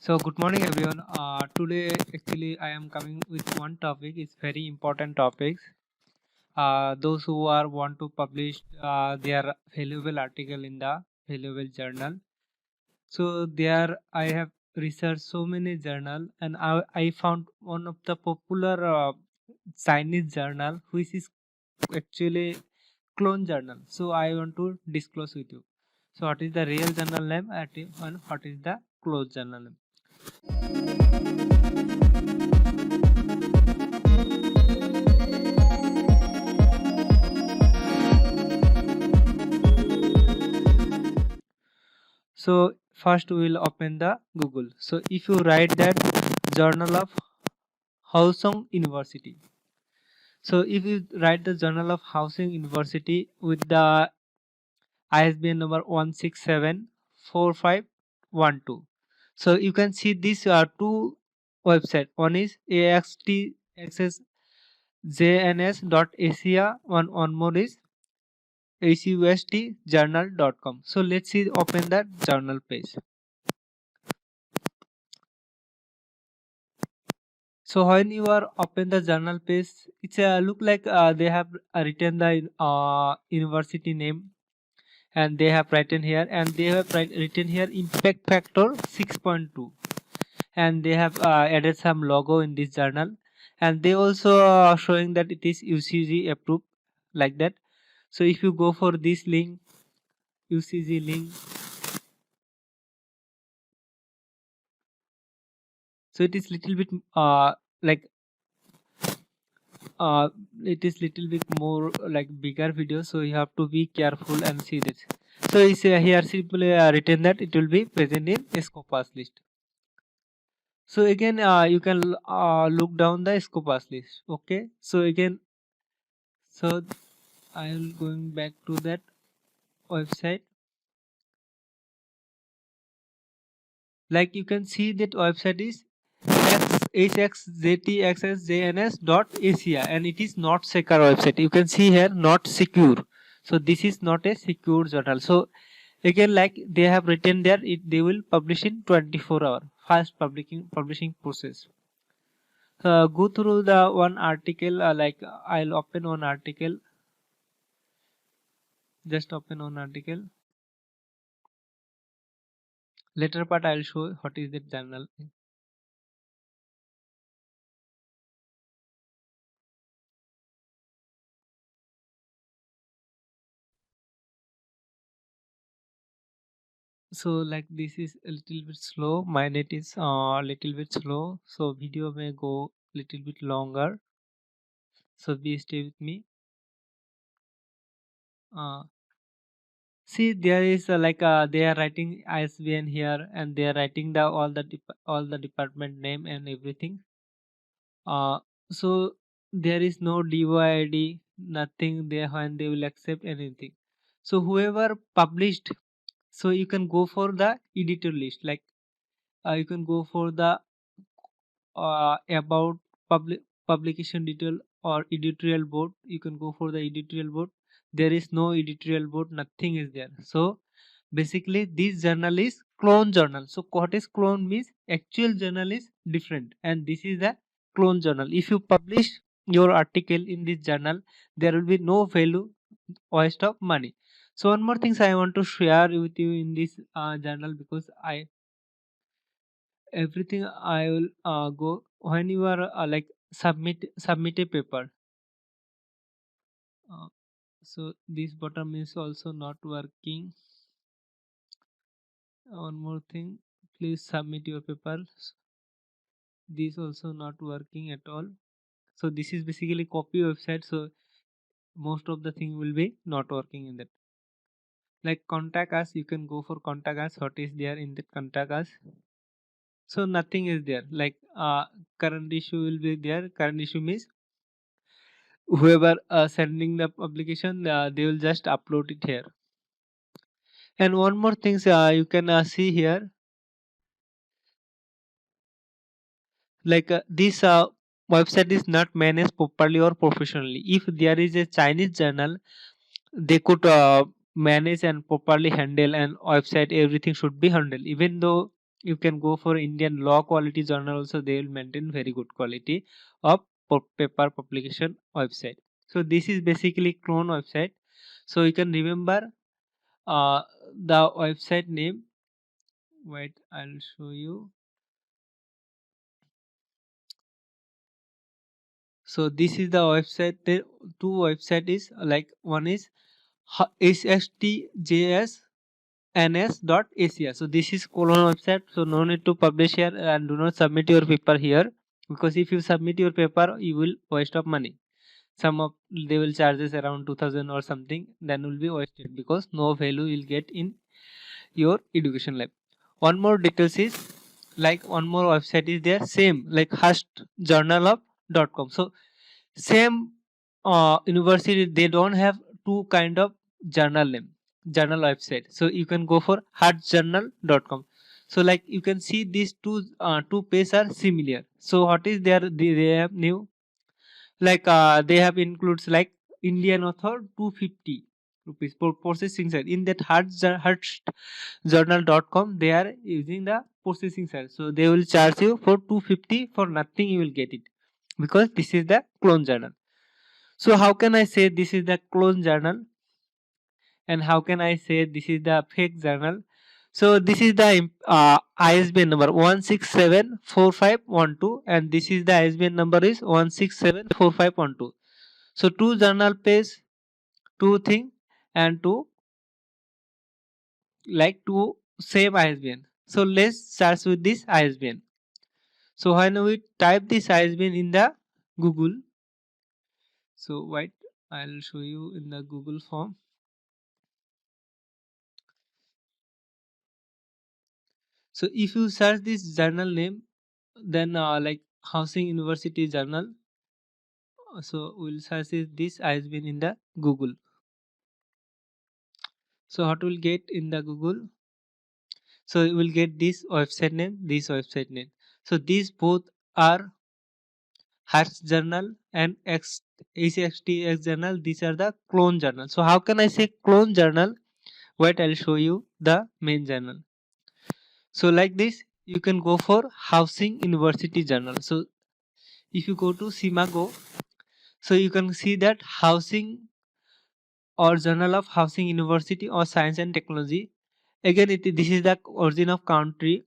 So good morning everyone. Today actually I am coming with one topic. It's very important topics. Those who are want to publish their valuable article in the valuable journal. So there I have researched so many journal and I found one of the popular Chinese journal which is actually clone journal. So I want to disclose with you. So what is the real journal name and what is the clone journal name? So first we will open the Google. So if you write that Journal of Housing University. So if you write the Journal of Housing University with the ISBN number 1674512. So you can see these are two website. One is axtxsjns.asia. One more is acustjournal.com. So let's see open that journal page. So when you are open the journal page, it's look like they have written the university name, and they have written here, and they have written here impact factor 6.2, and they have added some logo in this journal, and they also are showing that it is UCG approved like that. So if you go for this link, UCG link, so it is little bit like uh, it is little bit more like bigger video, so you have to be careful and see this. So it's here simply written that it will be present in Scopus list. So again you can look down the Scopus list. Okay, so again, so I will going back to that website. Like you can see that website is hxztxsjns.asia, and it is not secure website. You can see here not secure. So this is not a secure journal. So again, like they have written there, they will publish in 24 hour fast publishing process. Go through the one article. Like I'll open one article. Just open one article. Later part I'll show what is the journal. So like this is a little bit slow. My net is little bit slow, so video may go little bit longer. So be stay with me. Uh, See, there is they are writing ISBN here, and they are writing the all the department name and everything. So there is no DOID, nothing there when they will accept anything. So whoever published, so you can go for the editor list. Like you can go for the about publication detail or editorial board. You can go for the editorial board. There is no editorial board, nothing is there. So basically this journal is clone journal. So what is clone means actual journal is different, and this is a clone journal. If you publish your article in this journal, there will be no value, waste of money. So one more things I want to share with you in this journal, because I everything I will go when you are like submit a paper. uh, so this bottom is also not working. One more thing, please submit your paper. This also not working at all. So this is basically copy website, so most of the thing will be not working in that. Like contact us, you can go for contact us. What is there in the contact us? So nothing is there. Like current issue will be there. Current issue means whoever sending the publication, they will just upload it here. And one more things you can see here, like this website is not managed properly or professionally. If there is a Chinese journal, they could manage and properly handle, and website everything should be handled. Even though you can go for Indian law quality journal also. They will maintain very good quality of paper publication website. So this is basically clone website. So you can remember uh, the website name. Wait, I'll show you. So this is the website. The two website is like one is hstjsns.asia. So this is colon website. So no need to publish here and do not submit your paper here, because if you submit your paper, you will waste of money. Some of they will charges around 2000 or something. Then will be wasted because no value you'll get in your education life. One more details is like one more website is there. Same like hustjournal.com. So same university, they don't have two kind of journal name, journal website. So you can go for hustjournal.com. So like you can see these two pages are similar. So what is there, they have new like they have includes like Indian author 250 rupees for processing side. In that hustjournal.com they are using the processing side, so they will charge you for 250. For nothing you will get it, because this is the clone journal. So how can I say this is the clone journal, and how can I say this is the fake journal? So this is the ISBN number 1674512, and this is the ISBN number is 1674512. So two journal page, two thing, and two like two same ISBN. So let's start with this ISBN. So when we type this ISBN in the Google, so wait, I'll show you in the Google form. So if you search this journal name, then like Housing University Journal, so we'll search this ISBN in the Google. So what will get in the Google? So you will get this website name, this website name. So these both are Hutch Journal and HXTX Journal. These are the clone journal. So how can I say clone journal? Wait, I'll show you the main journal. So like this, you can go for Housing University Journal. So if you go to Simago, so you can see that Housing or Journal of Housing University or Science and Technology. Again, this is the origin of country,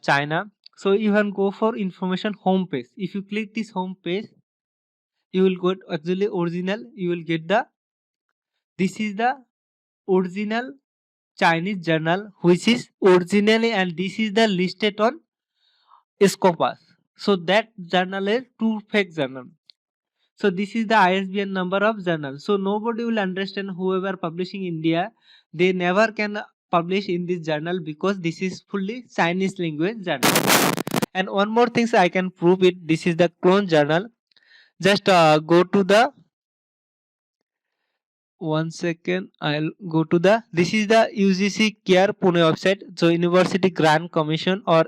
China. So you can go for information home page. If you click this home page, you will go actually original. You will get the, this is the original Chinese journal, which is originally, and this is the listed on Scopus. So that journal is two fake journal. So this is the ISBN number of journal. So nobody will understand, whoever publishing India, they never can publish in this journal, because this is fully Chinese language journal. And one more things I can prove it. This is the clone journal. Just go to the, one second, I'll go to the, this is the UGC Care Pune website. So University Grant Commission or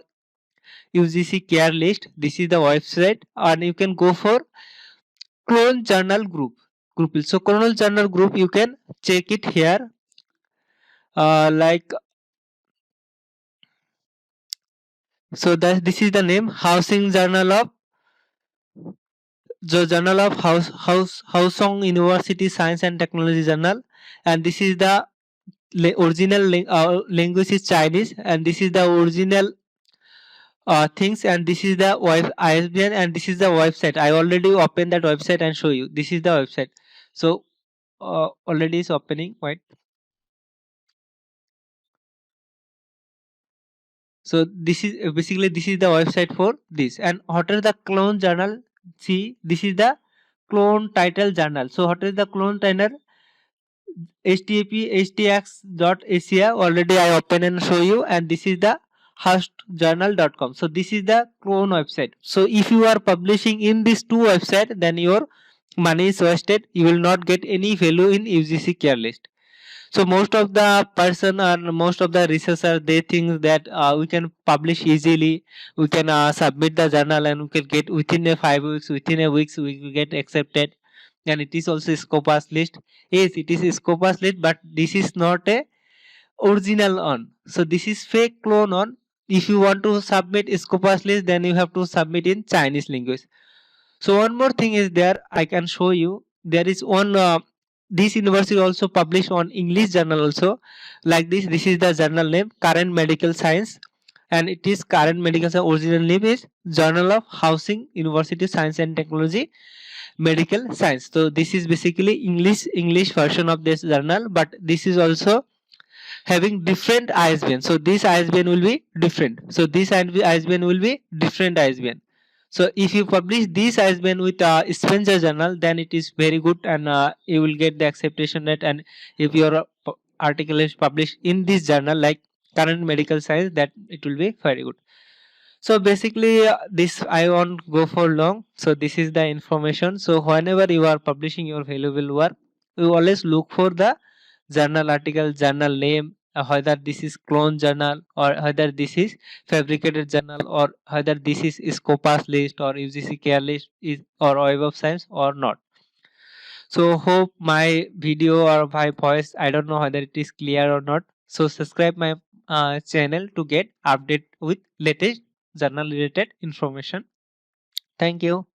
UGC Care List. This is the website, and you can go for clone journal group. So clone journal group, you can check it here. Like so that this is the name, Housing Journal of, the Journal of Housing University Science and Technology Journal, and this is the original language is Chinese, and this is the original things, and this is the ISBN, and this is the website. I already opened that website and show you. This is the website. So already is opening. Right. So this is basically, this is the website for this. And what is the clone journal? See, this is the clone title journal. So what is the clone title? HTTP htx.asia. Already I open and show you, and this is the hustjournal.com. So this is the clone website. So if you are publishing in these two websites, then your money is wasted. You will not get any value in UGC care list. So most of the person and most of the researchers, they think that we can publish easily, we can submit the journal, and we can get within a 5 weeks, within a weeks we will get accepted, and it is also Scopus list. Yes, it is Scopus list, but this is not a original one. So this is fake clone on if you want to submit Scopus list, then you have to submit in Chinese language. So one more thing is there, I can show you. There is one this university also publish on English journal also, like this. This is the journal name, Current Medical Science, and it is Current Medical Science. Original name is Journal of Housing University Science and Technology Medical Science. So this is basically English version of this journal, but this is also having different ISBN. So this ISBN will be different. So this ISBN will be different ISBN. So if you publish this ISBN with Spencer Journal, then it is very good, and you will get the acceptation rate. And if your article is published in this journal like Current Medical Science, that it will be very good. So basically this I won't go for long. So this is the information. So whenever you are publishing your valuable work, you always look for the journal article, journal name, whether this is clone journal or whether this is fabricated journal or whether this is Scopus list or UGC care list is or Web of Science or not. So hope my video or my voice, I don't know whether it is clear or not. So subscribe my channel to get update with latest journal related information. Thank you.